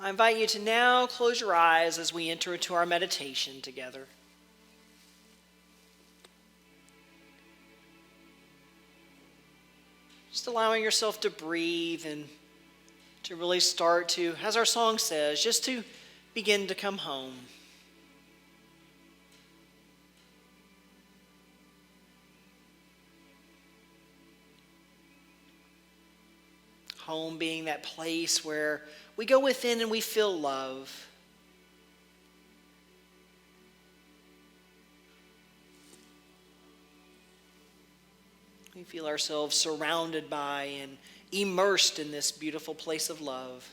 I invite you to now close your eyes as we enter into our meditation together. Just allowing yourself to breathe and to really start to, as our song says, just to begin to come home. Home being that place where we go within and we feel love. We feel ourselves surrounded by and immersed in this beautiful place of love.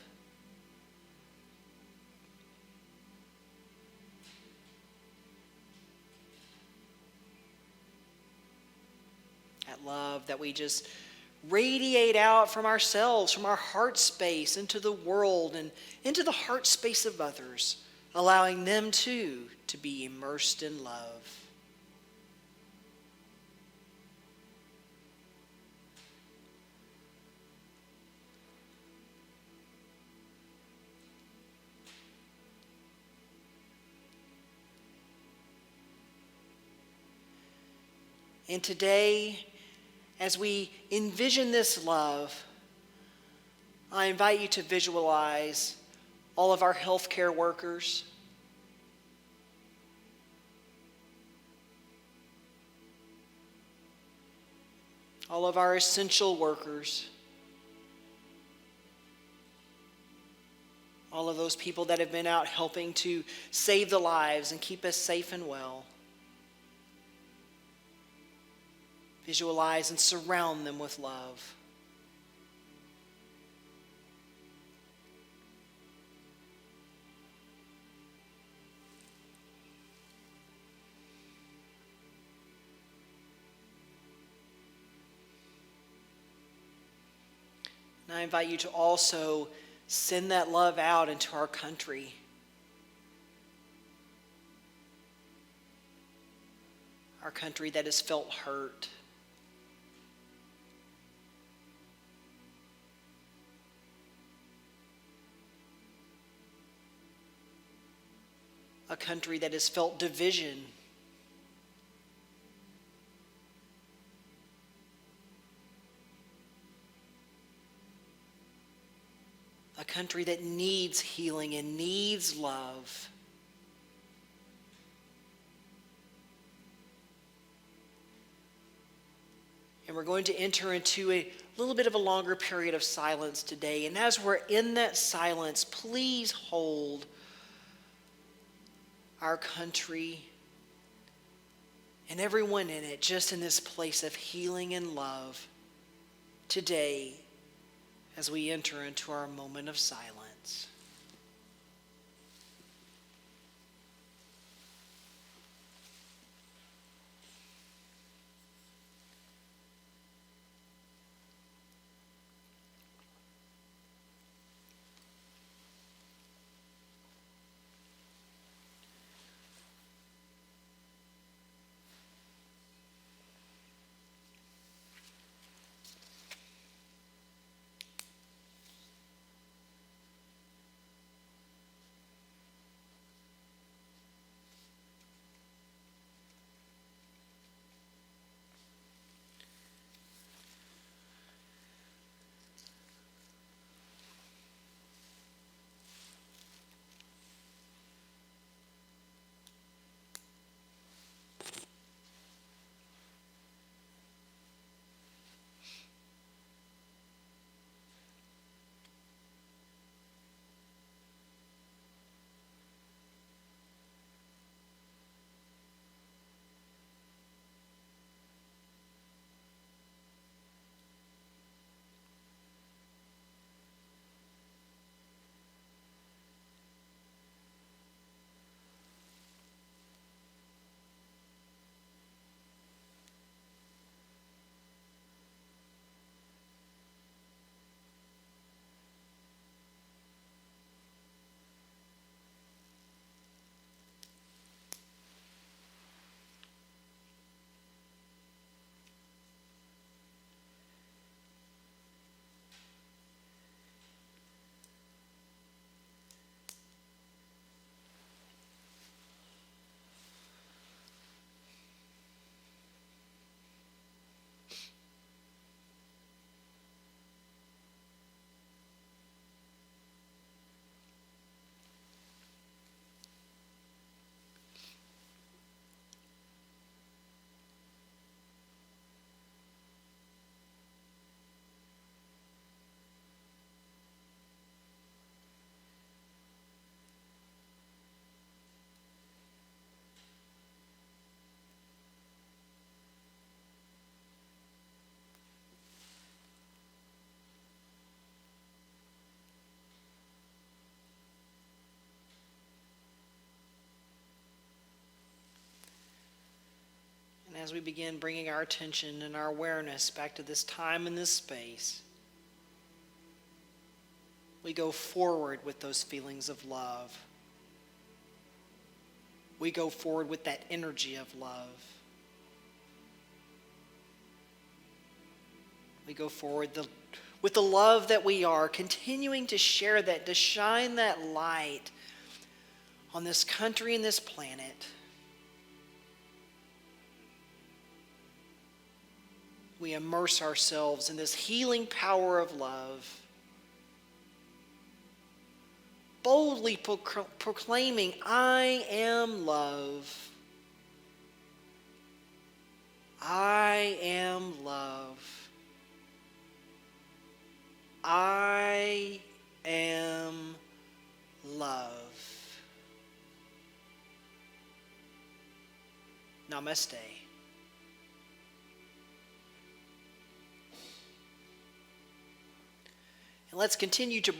That love that we just radiate out from ourselves, from our heart space into the world and into the heart space of others, allowing them too to be immersed in love. And today, as we envision this love, I invite you to visualize all of our healthcare workers, all of our essential workers, all of those people that have been out helping to save the lives and keep us safe and well. Visualize and surround them with love. And I invite you to also send that love out into our country. Our country that has felt hurt. A country that has felt division. A country that needs healing and needs love. And we're going to enter into a little bit of a longer period of silence today. And as we're in that silence, please hold our country and everyone in it just in this place of healing and love today as we enter into our moment of silence. as we begin bringing our attention and our awareness back to this time and this space, we go forward with those feelings of love. We go forward with that energy of love. We go forward with the love that we are, continuing to share that, to shine that light on this country and this planet. We immerse ourselves in this healing power of love, boldly proclaiming, I am love. I am love. I am love. Namaste. And let's continue to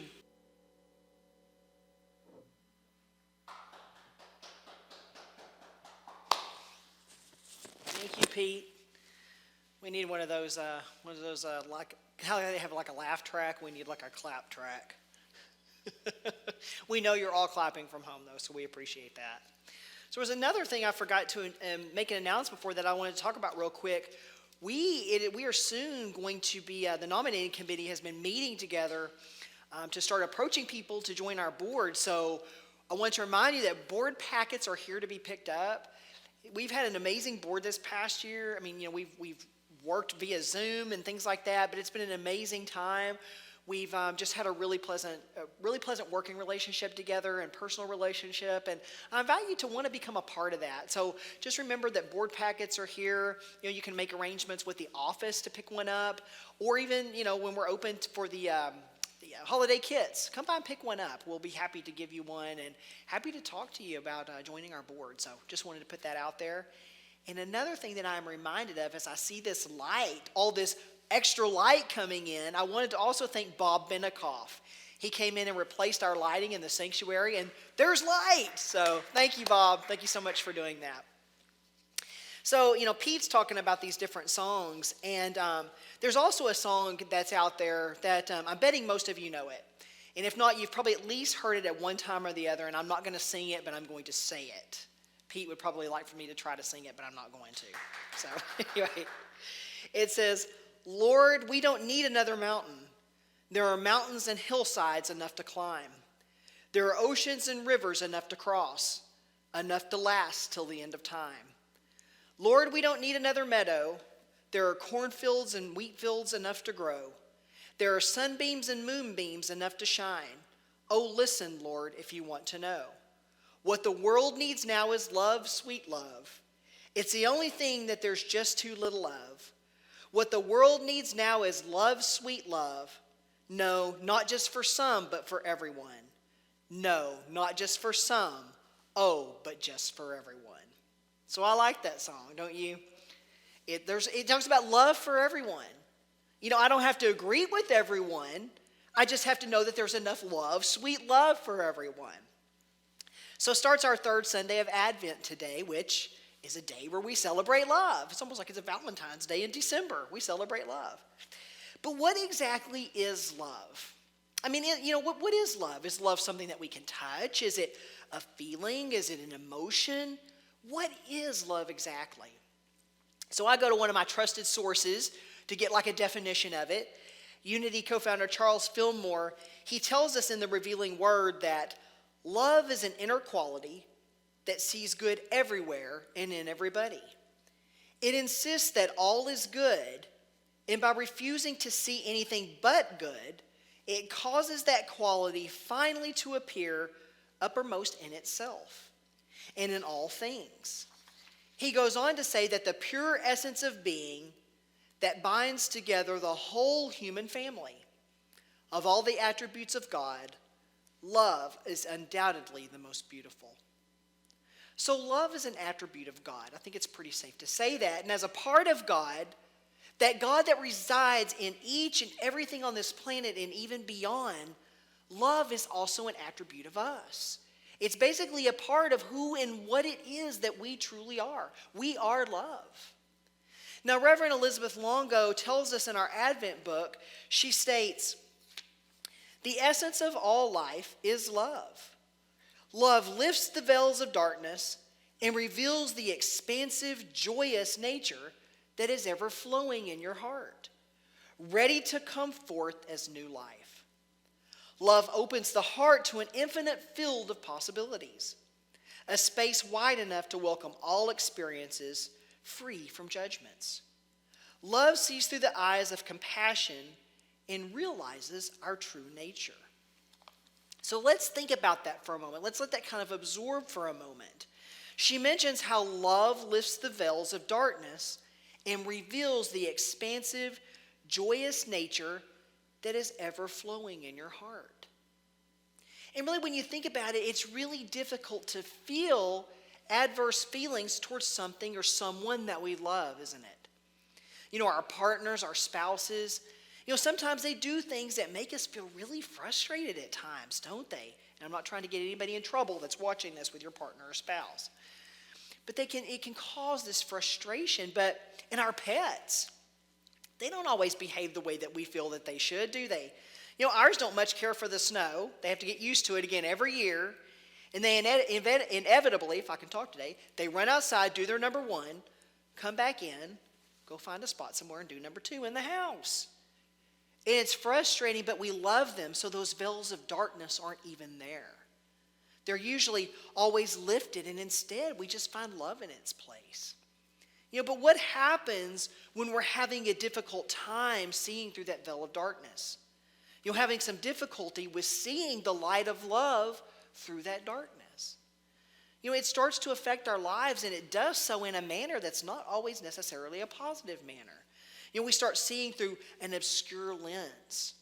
Thank you, Pete. We need one of those like how they have like a laugh track. We need like a clap track. We know you're all clapping from home though, so we appreciate that. So there's another thing I forgot to make an announcement for that I wanted to talk about real quick. We are soon going to be, the nominating committee has been meeting together to start approaching people to join our board. So I want to remind you that board packets are here to be picked up. We've had an amazing board this past year. I mean, we've worked via Zoom and things like that, but it's been an amazing time. We've just had a really pleasant working relationship together and personal relationship, and I invite you to want to become a part of that. So just remember that board packets are here. You can make arrangements with the office to pick one up, or even when we're open for the holiday kits, come by and pick one up. We'll be happy to give you one and happy to talk to you about joining our board. So just wanted to put that out there. And another thing that I'm reminded of as I see this light, all this extra light coming in, I wanted to also thank Bob Benikoff. He came in and replaced our lighting in the sanctuary, and there's light. So thank you, Bob. Thank you so much for doing that. So, Pete's talking about these different songs, and there's also a song that's out there that I'm betting most of you know it. And if not, you've probably at least heard it at one time or the other, and I'm not going to sing it, but I'm going to say it. Pete would probably like for me to try to sing it, but I'm not going to. So, anyway, it says, Lord, we don't need another mountain. There are mountains and hillsides enough to climb. There are oceans and rivers enough to cross, enough to last till the end of time. Lord, we don't need another meadow. There are cornfields and wheat fields enough to grow. There are sunbeams and moonbeams enough to shine. Oh, listen, Lord, if you want to know. What the world needs now is love, sweet love. It's the only thing that there's just too little of. What the world needs now is love, sweet love. No, not just for some, but for everyone. No, not just for some. Oh, but just for everyone. So I like that song, don't you? It talks about love for everyone. I don't have to agree with everyone. I just have to know that there's enough love, sweet love for everyone. So starts our third Sunday of Advent today, which is a day where we celebrate love. It's almost like it's a Valentine's Day in December. We celebrate love. But what exactly is love? I mean, what is love? Is love something that we can touch? Is it a feeling? Is it an emotion? What is love exactly? So I go to one of my trusted sources to get like a definition of it. Unity co-founder Charles Fillmore, he tells us in the Revealing Word that love is an inner quality that sees good everywhere and in everybody. It insists that all is good, and by refusing to see anything but good, it causes that quality finally to appear uppermost in itself and in all things. He goes on to say that the pure essence of being that binds together the whole human family, of all the attributes of God, love is undoubtedly the most beautiful. So love is an attribute of God. I think it's pretty safe to say that. And as a part of God that resides in each and everything on this planet and even beyond, love is also an attribute of us. It's basically a part of who and what it is that we truly are. We are love. Now, Reverend Elizabeth Longo tells us in our Advent book, she states, "The essence of all life is love. Love lifts the veils of darkness and reveals the expansive, joyous nature that is ever flowing in your heart, ready to come forth as new life. Love opens the heart to an infinite field of possibilities, a space wide enough to welcome all experiences free from judgments. Love sees through the eyes of compassion and realizes our true nature." So let's think about that for a moment. Let's let that kind of absorb for a moment. She mentions how love lifts the veils of darkness and reveals the expansive, joyous nature that is ever flowing in your heart. And really, when you think about it, it's really difficult to feel adverse feelings towards something or someone that we love, isn't it? You know, our partners, our spouses, sometimes they do things that make us feel really frustrated at times, don't they? And I'm not trying to get anybody in trouble that's watching this with your partner or spouse. But it can cause this frustration. And our pets, they don't always behave the way that we feel that they should, do they? Ours don't much care for the snow. They have to get used to it again every year. And they inevitably, if I can talk today, they run outside, do their number one, come back in, go find a spot somewhere and do number two in the house. And it's frustrating, but we love them, so those veils of darkness aren't even there. They're usually always lifted, and instead we just find love in its place. But what happens when we're having a difficult time seeing through that veil of darkness? Having some difficulty with seeing the light of love through that darkness. It starts to affect our lives, and it does so in a manner that's not always necessarily a positive manner. We start seeing through an obscure lens.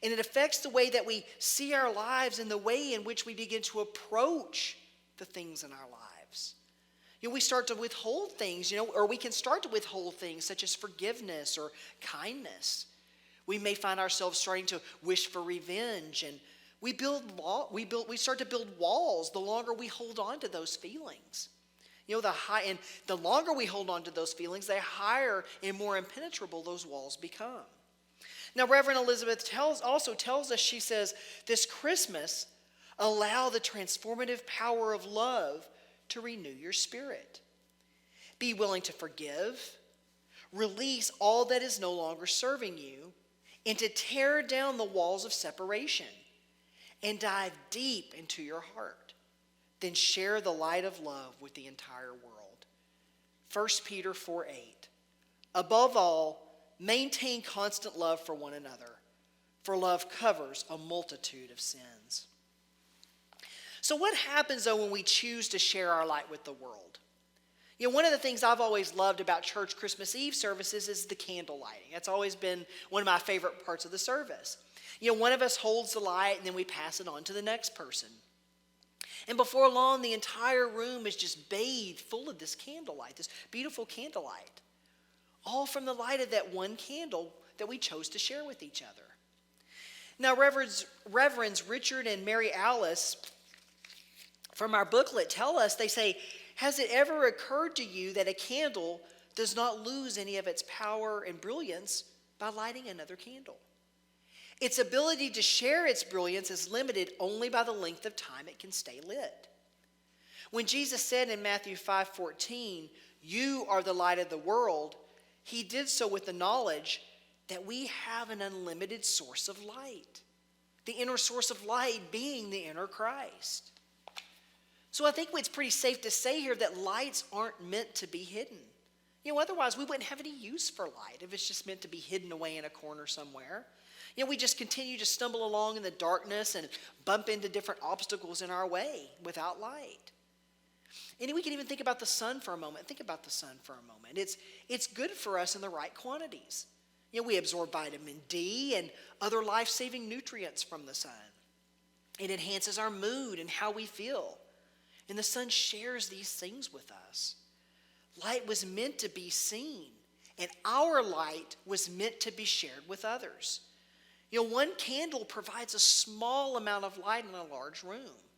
And it affects the way that we see our lives and the way in which we begin to approach the things in our lives. We start to withhold things, or we can start to withhold things such as forgiveness or kindness. We may find ourselves starting to wish for revenge, and we start to build walls the longer we hold on to those feelings. The longer we hold on to those feelings, the higher and more impenetrable those walls become. Now, Reverend Elizabeth also tells us, she says, this Christmas, allow the transformative power of love to renew your spirit. Be willing to forgive, release all that is no longer serving you, and to tear down the walls of separation and dive deep into your heart. Then share the light of love with the entire world. 1 Peter 4:8. Above all, maintain constant love for one another, for love covers a multitude of sins. So what happens, though, when we choose to share our light with the world? One of the things I've always loved about church Christmas Eve services is the candle lighting. That's always been one of my favorite parts of the service. One of us holds the light and then we pass it on to the next person. And before long, the entire room is just bathed full of this candlelight, this beautiful candlelight. All from the light of that one candle that we chose to share with each other. Now, Reverends Richard and Mary Alice from our booklet tell us, they say, has it ever occurred to you that a candle does not lose any of its power and brilliance by lighting another candle? Its ability to share its brilliance is limited only by the length of time it can stay lit. When Jesus said in Matthew 5:14, "You are the light of the world," he did so with the knowledge that we have an unlimited source of light. The inner source of light being the inner Christ. So I think it's pretty safe to say here that lights aren't meant to be hidden. Otherwise we wouldn't have any use for light if it's just meant to be hidden away in a corner somewhere. We just continue to stumble along in the darkness and bump into different obstacles in our way without light. And we can even think about the sun for a moment. Think about the sun for a moment. It's good for us in the right quantities. We absorb vitamin D and other life-saving nutrients from the sun. It enhances our mood and how we feel. And the sun shares these things with us. Light was meant to be seen, and our light was meant to be shared with others. One candle provides a small amount of light in a large room.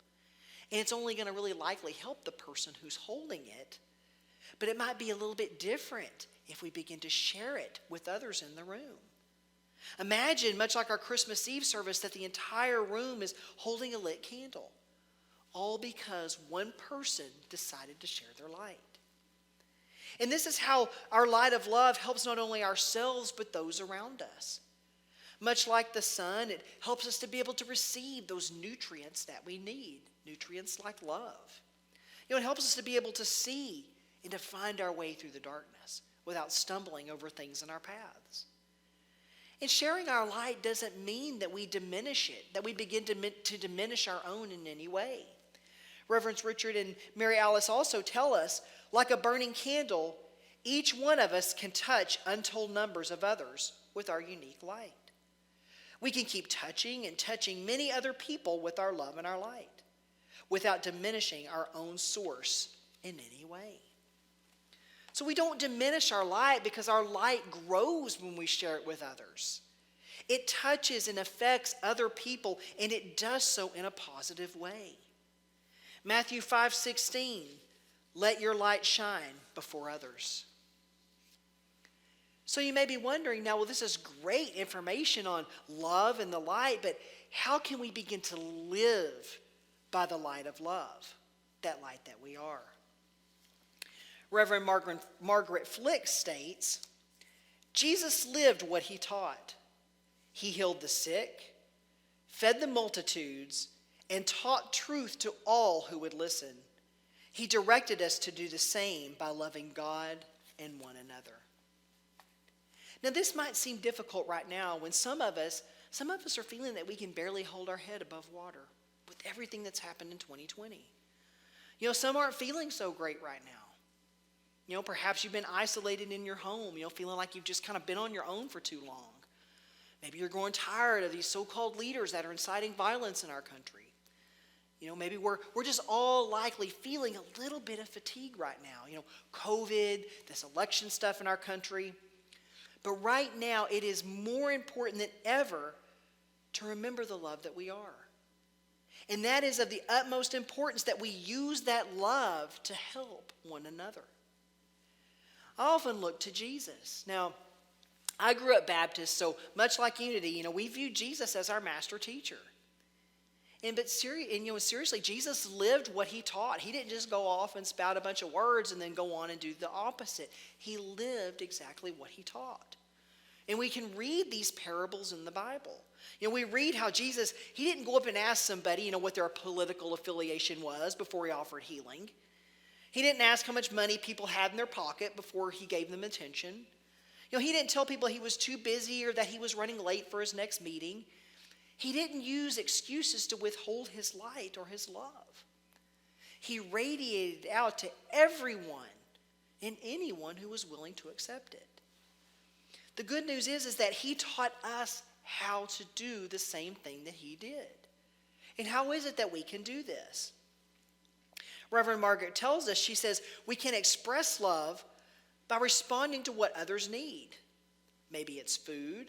And it's only going to really likely help the person who's holding it. But it might be a little bit different if we begin to share it with others in the room. Imagine, much like our Christmas Eve service, that the entire room is holding a lit candle, all because one person decided to share their light. And this is how our light of love helps not only ourselves, but those around us. Much like the sun, it helps us to be able to receive those nutrients that we need, nutrients like love. It helps us to be able to see and to find our way through the darkness without stumbling over things in our paths. And sharing our light doesn't mean that we diminish it, that we begin to diminish our own in any way. Reverends Richard and Mary Alice also tell us, like a burning candle, each one of us can touch untold numbers of others with our unique light. We can keep touching and touching many other people with our love and our light, without diminishing our own source in any way. So we don't diminish our light because our light grows when we share it with others. It touches and affects other people, and it does so in a positive way. Matthew 5:16, let your light shine before others. So you may be wondering now, well, this is great information on love and the light, but how can we begin to live by the light of love, that light that we are? Reverend Margaret Flick states, Jesus lived what he taught. He healed the sick, fed the multitudes, and taught truth to all who would listen. He directed us to do the same by loving God and one another. Now, this might seem difficult right now when some of us are feeling that we can barely hold our head above water with everything that's happened in 2020. Some aren't feeling so great right now. Perhaps you've been isolated in your home, feeling like you've just kind of been on your own for too long. Maybe you're growing tired of these so-called leaders that are inciting violence in our country. Maybe we're just all likely feeling a little bit of fatigue right now. COVID, this election stuff in our country. But right now, it is more important than ever to remember the love that we are. And that is of the utmost importance that we use that love to help one another. I often look to Jesus. Now, I grew up Baptist, so much like Unity, we view Jesus as our master teacher. Seriously, Jesus lived what he taught. He didn't just go off and spout a bunch of words and then go on and do the opposite. He lived exactly what he taught. And we can read these parables in the Bible. We read how Jesus, he didn't go up and ask somebody, what their political affiliation was before he offered healing. He didn't ask how much money people had in their pocket before he gave them attention. He didn't tell people he was too busy or that he was running late for his next meeting. He didn't use excuses to withhold his light or his love. He radiated out to everyone and anyone who was willing to accept it. The good news is that he taught us how to do the same thing that he did. And how is it that we can do this? Reverend Margaret tells us, she says, we can express love by responding to what others need. Maybe it's food,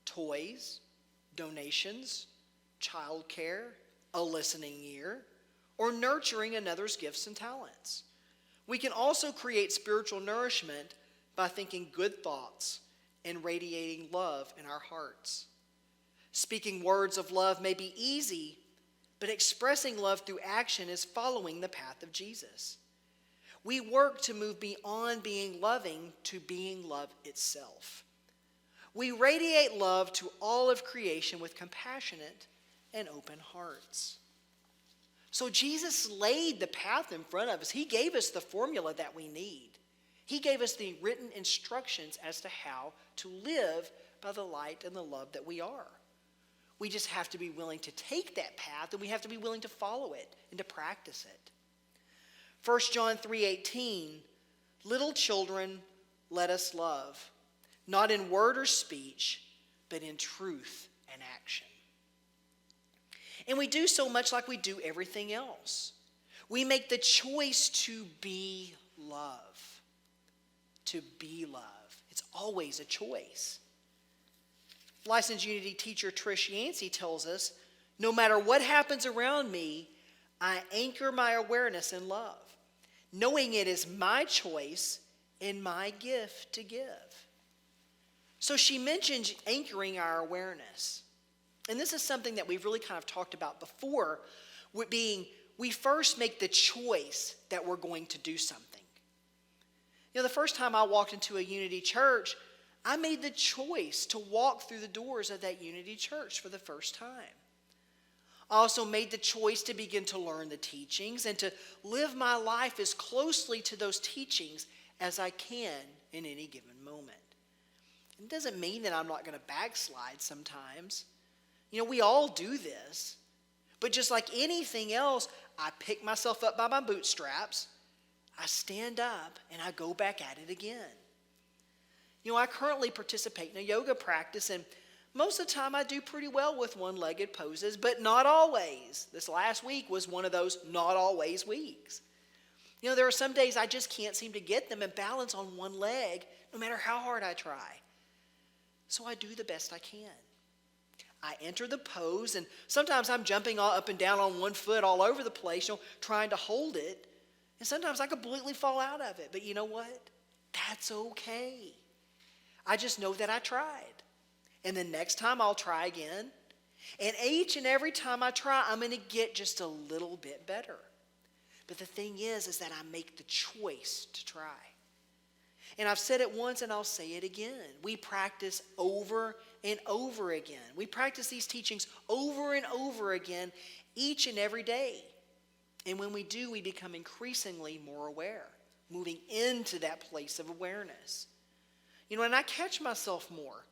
toys, donations, childcare, a listening ear, or nurturing another's gifts and talents. We can also create spiritual nourishment by thinking good thoughts and radiating love in our hearts. Speaking words of love may be easy, but expressing love through action is following the path of Jesus. We work to move beyond being loving to being love itself. We radiate love to all of creation with compassionate and open hearts. So Jesus laid the path in front of us. He gave us the formula that we need. He gave us the written instructions as to how to live by the light and the love that we are. We just have to be willing to take that path, and we have to be willing to follow it and to practice it. 1 John 3:18, little children, let us love, not in word or speech, but in truth and action. And we do so much like we do everything else. We make the choice to be love. To be love. It's always a choice. Licensed Unity teacher Trish Yancey tells us, no matter what happens around me, I anchor my awareness in love, knowing it is my choice and my gift to give. So she mentions anchoring our awareness. And this is something that we've really kind of talked about before, with being we first make the choice that we're going to do something. You know, the first time I walked into a Unity church, I made the choice to walk through the doors of that Unity church for the first time. I also made the choice to begin to learn the teachings and to live my life as closely to those teachings as I can in any given moment. It doesn't mean that I'm not going to backslide sometimes. You know, we all do this. But just like anything else, I pick myself up by my bootstraps, I stand up, and I go back at it again. You know, I currently participate in a yoga practice, and most of the time I do pretty well with one-legged poses, but not always. This last week was one of those not always weeks. You know, there are some days I just can't seem to get them and balance on one leg, no matter how hard I try. So I do the best I can. I enter the pose, and sometimes I'm jumping all up and down on one foot all over the place, you know, trying to hold it. And sometimes I completely fall out of it. But you know what? That's okay. I just know that I tried. And the next time I'll try again. And each and every time I try, I'm going to get just a little bit better. But the thing is that I make the choice to try. And I've said it once and I'll say it again. We practice over and over again. We practice these teachings over and over again each and every day. And when we do, we become increasingly more aware, moving into that place of awareness. You know, and I catch myself more.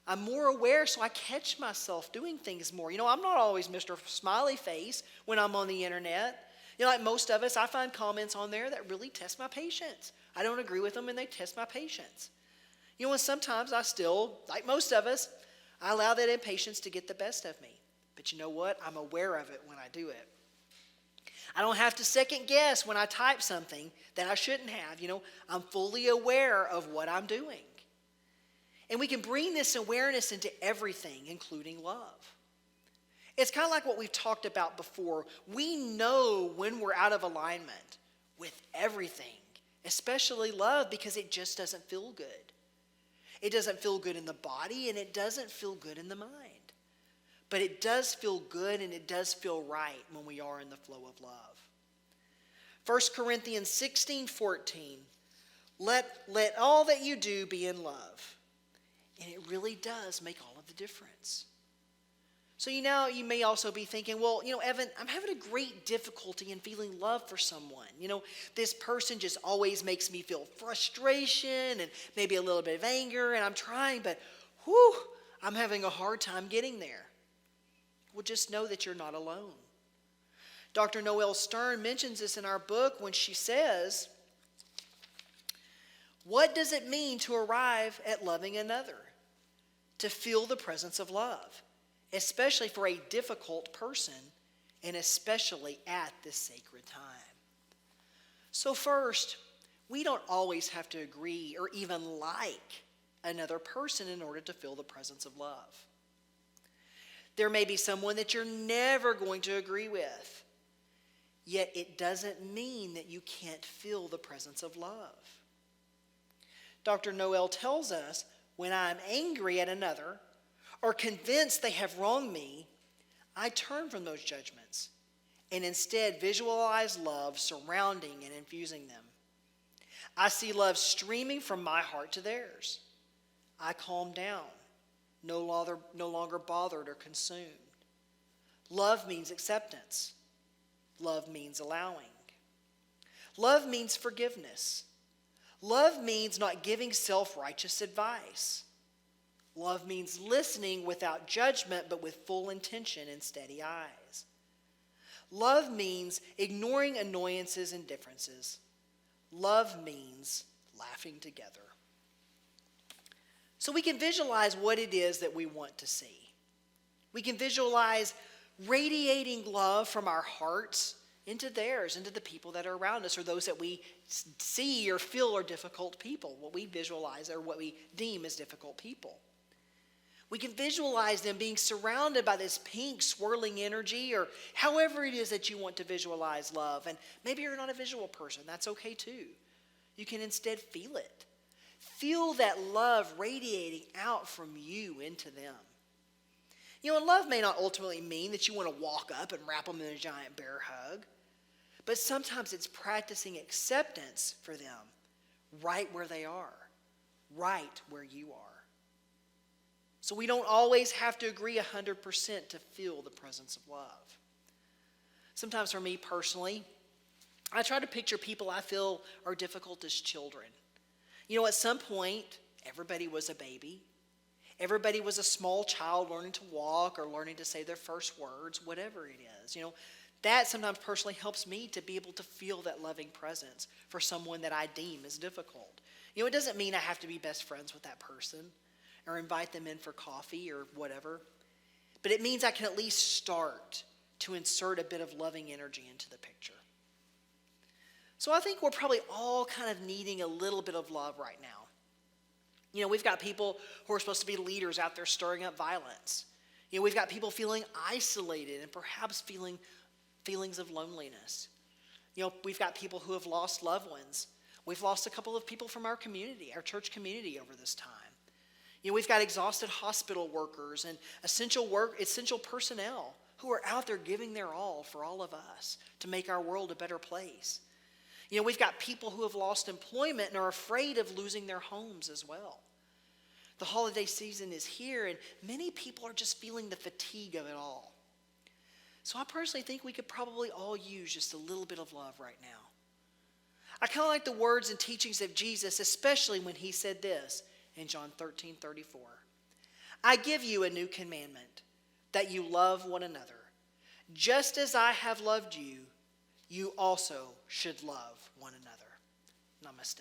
I'm more aware, so I catch myself doing things more. You know, I'm not always Mr. Smiley Face when I'm on the internet. You know, like most of us, I find comments on there that really test my patience. I don't agree with them, and they test my patience. You know, and sometimes I still, like most of us, I allow that impatience to get the best of me. But you know what? I'm aware of it when I do it. I don't have to second guess when I type something that I shouldn't have. You know, I'm fully aware of what I'm doing. And we can bring this awareness into everything, including love. It's kind of like what we've talked about before. We know when we're out of alignment with everything, especially love, because it just doesn't feel good. It doesn't feel good in the body, and it doesn't feel good in the mind. But it does feel good, and it does feel right when we are in the flow of love. 1 Corinthians 16:14, let all that you do be in love. And it really does make all of the difference. So you may also be thinking, well, you know, Evan, I'm having a great difficulty in feeling love for someone. You know, this person just always makes me feel frustration and maybe a little bit of anger, and I'm trying, but I'm having a hard time getting there. Well, just know that you're not alone. Dr. Noelle Stern mentions this in our book when she says, what does it mean to arrive at loving another? To feel the presence of love, especially for a difficult person, and especially at this sacred time. So first, we don't always have to agree or even like another person in order to feel the presence of love. There may be someone that you're never going to agree with, yet it doesn't mean that you can't feel the presence of love. Dr. Noelle tells us, when I'm angry at another or convinced they have wronged me, I turn from those judgments and instead visualize love surrounding and infusing them. I see love streaming from my heart to theirs. I calm down, no longer bothered or consumed. Love means acceptance. Love means allowing. Love means forgiveness. Love means not giving self-righteous advice. Love means listening without judgment, but with full intention and steady eyes. Love means ignoring annoyances and differences. Love means laughing together. So we can visualize what it is that we want to see. We can visualize radiating love from our hearts into theirs, into the people that are around us, or those that we see or feel are difficult people, what we visualize or what we deem as difficult people. We can visualize them being surrounded by this pink swirling energy, or however it is that you want to visualize love. And maybe you're not a visual person. That's okay too. You can instead feel it. Feel that love radiating out from you into them. And love may not ultimately mean that you want to walk up and wrap them in a giant bear hug, but sometimes it's practicing acceptance for them right where they are, right where you are. So we don't always have to agree 100% to feel the presence of love. Sometimes for me personally, I try to picture people I feel are difficult as children. At some point, everybody was a baby. Everybody was a small child learning to walk or learning to say their first words, whatever it is. That sometimes personally helps me to be able to feel that loving presence for someone that I deem as difficult. It doesn't mean I have to be best friends with that person or invite them in for coffee or whatever, but it means I can at least start to insert a bit of loving energy into the picture. So I think we're probably all kind of needing a little bit of love right now. We've got people who are supposed to be leaders out there stirring up violence. We've got people feeling isolated and perhaps feelings of loneliness. We've got people who have lost loved ones. We've lost a couple of people from our community, our church community over this time. We've got exhausted hospital workers and essential personnel who are out there giving their all for all of us to make our world a better place. We've got people who have lost employment and are afraid of losing their homes as well. The holiday season is here, and many people are just feeling the fatigue of it all. So I personally think we could probably all use just a little bit of love right now. I kind of like the words and teachings of Jesus, especially when he said this in John 13:34. I give you a new commandment, that you love one another. Just as I have loved you, you also should love one another. Namaste.